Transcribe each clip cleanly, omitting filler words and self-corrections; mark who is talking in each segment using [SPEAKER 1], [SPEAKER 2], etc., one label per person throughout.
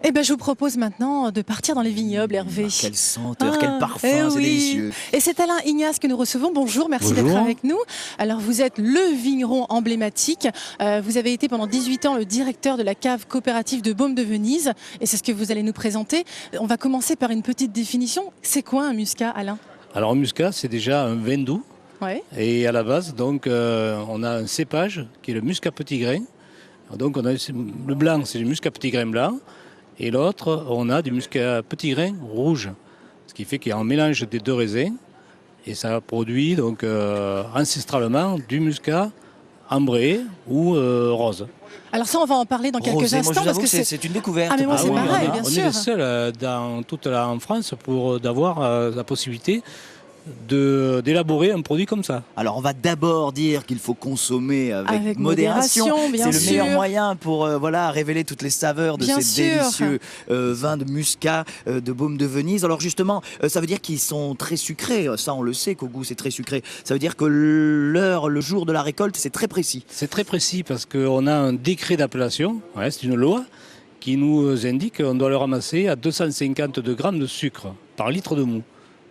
[SPEAKER 1] Eh ben, je vous propose maintenant de partir dans les vignobles, Hervé.
[SPEAKER 2] Quelle senteur, quel parfum, c'est
[SPEAKER 1] oui.
[SPEAKER 2] délicieux.
[SPEAKER 1] Et c'est Alain Ignace que nous recevons. Bonjour, merci
[SPEAKER 3] Bonjour.
[SPEAKER 1] d'être avec nous. Alors, vous êtes le vigneron emblématique. Vous avez été pendant 18 ans le directeur de la cave coopérative de Baume de Venise. Et c'est ce que vous allez nous présenter. On va commencer par une petite définition. C'est quoi un muscat, Alain?
[SPEAKER 3] Alors, un muscat, c'est déjà un vin doux.
[SPEAKER 1] Ouais.
[SPEAKER 3] Et à la base, donc, on a un cépage qui est le muscat petit grain. Donc, on a le blanc, c'est du muscat petit grain blanc. Et l'autre, on a du muscat petit grain rouge. Ce qui fait qu'il y a un mélange des deux raisins. Et ça produit donc ancestralement du muscat ambré ou rose.
[SPEAKER 1] Alors ça, on va en parler dans quelques
[SPEAKER 2] Rosé,
[SPEAKER 1] instants.
[SPEAKER 2] moi je vous
[SPEAKER 1] parce
[SPEAKER 2] avoue
[SPEAKER 1] que
[SPEAKER 2] que c'est une découverte.
[SPEAKER 1] Ah, mais moi, c'est
[SPEAKER 3] oui,
[SPEAKER 1] pareil,
[SPEAKER 3] on
[SPEAKER 1] bien
[SPEAKER 3] on
[SPEAKER 1] sûr.
[SPEAKER 3] est les seuls dans toute en France d'avoir la possibilité d'élaborer un produit comme ça.
[SPEAKER 2] Alors on va d'abord dire qu'il faut consommer avec
[SPEAKER 1] Avec
[SPEAKER 2] modération.
[SPEAKER 1] modération, bien
[SPEAKER 2] C'est le meilleur
[SPEAKER 1] sûr.
[SPEAKER 2] moyen pour révéler toutes les saveurs de
[SPEAKER 1] Bien
[SPEAKER 2] ces
[SPEAKER 1] sûr.
[SPEAKER 2] délicieux vins de muscat de Baume de Venise. Alors justement, ça veut dire qu'ils sont très sucrés. Ça, on le sait qu'au goût, c'est très sucré. Ça veut dire que le jour de la récolte, c'est très précis.
[SPEAKER 3] C'est très précis parce qu'on a un décret d'appellation, c'est une loi, qui nous indique qu'on doit le ramasser à 252 grammes de sucre par litre de mou.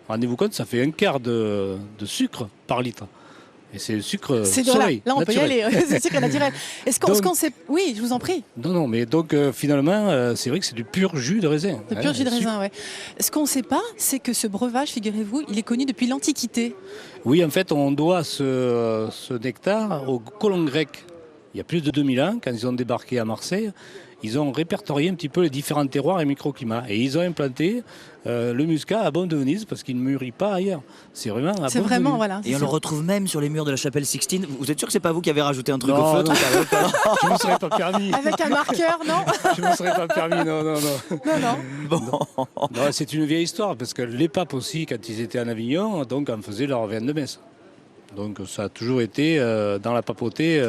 [SPEAKER 3] Rendez-vous compte, ça fait un quart de sucre par litre. Et c'est le sucre
[SPEAKER 1] C'est
[SPEAKER 3] soleil,
[SPEAKER 1] là, on peut y
[SPEAKER 3] naturel.
[SPEAKER 1] aller. C'est sucre naturel. Est-ce qu'on sait... Oui, je vous en prie.
[SPEAKER 3] Non, mais donc finalement, c'est vrai que c'est du pur jus de raisin.
[SPEAKER 1] De pur jus de
[SPEAKER 3] sucre.
[SPEAKER 1] raisin, ouais. Ce qu'on ne sait pas, c'est que ce breuvage, figurez-vous, il est connu depuis l'Antiquité.
[SPEAKER 3] Oui, en fait, on doit ce nectar aux colons grecs. Il y a plus de 2000 ans, quand ils ont débarqué à Marseille, ils ont répertorié un petit peu les différents terroirs et microclimats. Et ils ont implanté le muscat à Baume de Venise parce qu'il ne mûrit pas ailleurs. C'est vraiment à
[SPEAKER 1] C'est
[SPEAKER 3] Baume de
[SPEAKER 1] vraiment,
[SPEAKER 3] Venise.
[SPEAKER 1] voilà.
[SPEAKER 2] Et on le retrouve même sur les murs de la chapelle Sixtine. Vous êtes sûr que c'est pas vous qui avez rajouté un truc
[SPEAKER 3] Non,
[SPEAKER 2] au feutre?
[SPEAKER 3] non. Je ne me serais pas permis.
[SPEAKER 1] Avec un marqueur, non?
[SPEAKER 3] Je ne me serais pas permis, non.
[SPEAKER 1] Non, non.
[SPEAKER 2] Bon.
[SPEAKER 3] Non, c'est une vieille histoire parce que les papes aussi, quand ils étaient en Avignon, donc en faisaient leur vin de messe. Donc ça a toujours été dans la papauté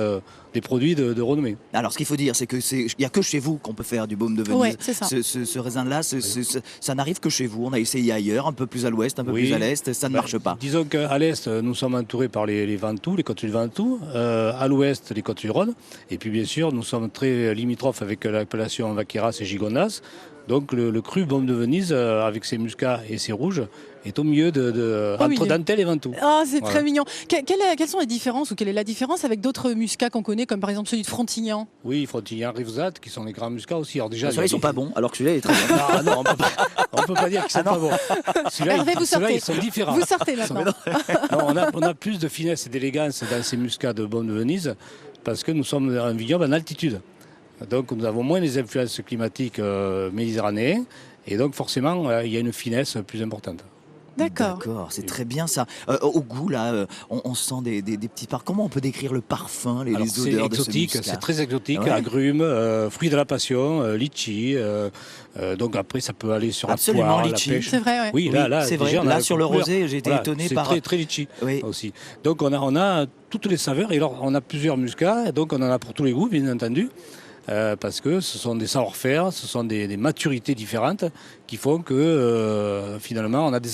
[SPEAKER 3] des produits de renommée.
[SPEAKER 2] Alors, ce qu'il faut dire, c'est que il y a que chez vous qu'on peut faire du Baume de Venise.
[SPEAKER 1] Ouais, c'est ça.
[SPEAKER 2] Ce raisin-là, ça n'arrive que chez vous. On a essayé ailleurs, un peu plus à l'ouest, un peu
[SPEAKER 3] Oui.
[SPEAKER 2] plus à l'est, ça ne marche pas.
[SPEAKER 3] Disons qu'à l'est, nous sommes entourés par les Ventous, les côtes du Ventoux. À l'ouest, les côtes du Rhône. Et puis bien sûr, nous sommes très limitrophes avec l'appellation Vaqueras et Gigondas. Donc le cru Baume de Venise, avec ses muscats et ses rouges, est au milieu entre
[SPEAKER 1] milieu.
[SPEAKER 3] Dentelle et Ventoux.
[SPEAKER 1] Ah, c'est
[SPEAKER 3] Voilà.
[SPEAKER 1] très mignon. Quelles sont les différences ou quelle est la différence avec d'autres muscats qu'on connaît, comme par exemple celui de Frontignan?
[SPEAKER 3] Oui, Frontignan, Rivesaltes, qui sont les grands muscats aussi. Alors déjà,
[SPEAKER 2] Ceux-là, ils sont pas bons, alors que celui-là, il est très bon.
[SPEAKER 3] Non, on peut pas dire qu'ils sont pas bons.
[SPEAKER 1] Hervé, vous
[SPEAKER 3] Ceux-là,
[SPEAKER 1] sortez.
[SPEAKER 3] ils sont différents.
[SPEAKER 1] Vous sortez maintenant.
[SPEAKER 3] Non, on a plus de finesse et d'élégance dans ces muscats de Baume de Venise parce que nous sommes un vignoble en altitude. Donc nous avons moins les influences climatiques méditerranéennes et donc forcément il y a une finesse plus importante.
[SPEAKER 1] D'accord.
[SPEAKER 2] D'accord, c'est très bien ça. Au goût, là, on sent des petits parfums. Comment on peut décrire le parfum, les
[SPEAKER 3] Alors,
[SPEAKER 2] odeurs
[SPEAKER 3] c'est
[SPEAKER 2] de ce
[SPEAKER 3] exotique,
[SPEAKER 2] muscat?
[SPEAKER 3] c'est très exotique,
[SPEAKER 2] Ouais.
[SPEAKER 3] agrumes, fruits de la passion, litchi. Donc après ça peut aller sur
[SPEAKER 2] Absolument,
[SPEAKER 3] la poire,
[SPEAKER 2] litchi.
[SPEAKER 3] la pêche.
[SPEAKER 1] C'est vrai, ouais.
[SPEAKER 3] Oui,
[SPEAKER 2] Oui,
[SPEAKER 3] là,
[SPEAKER 2] c'est vrai.
[SPEAKER 3] déjà, on a
[SPEAKER 2] Là,
[SPEAKER 3] la
[SPEAKER 2] sur le
[SPEAKER 3] couleur.
[SPEAKER 2] rosé, j'ai été
[SPEAKER 3] Voilà,
[SPEAKER 2] étonné
[SPEAKER 3] c'est
[SPEAKER 2] par-
[SPEAKER 3] très litchi
[SPEAKER 2] Oui.
[SPEAKER 3] aussi. Donc on a toutes les saveurs et alors on a plusieurs muscats, et donc on en a pour tous les goûts, bien entendu. Parce que ce sont des savoir-faire, ce sont des maturités différentes qui font que finalement on a des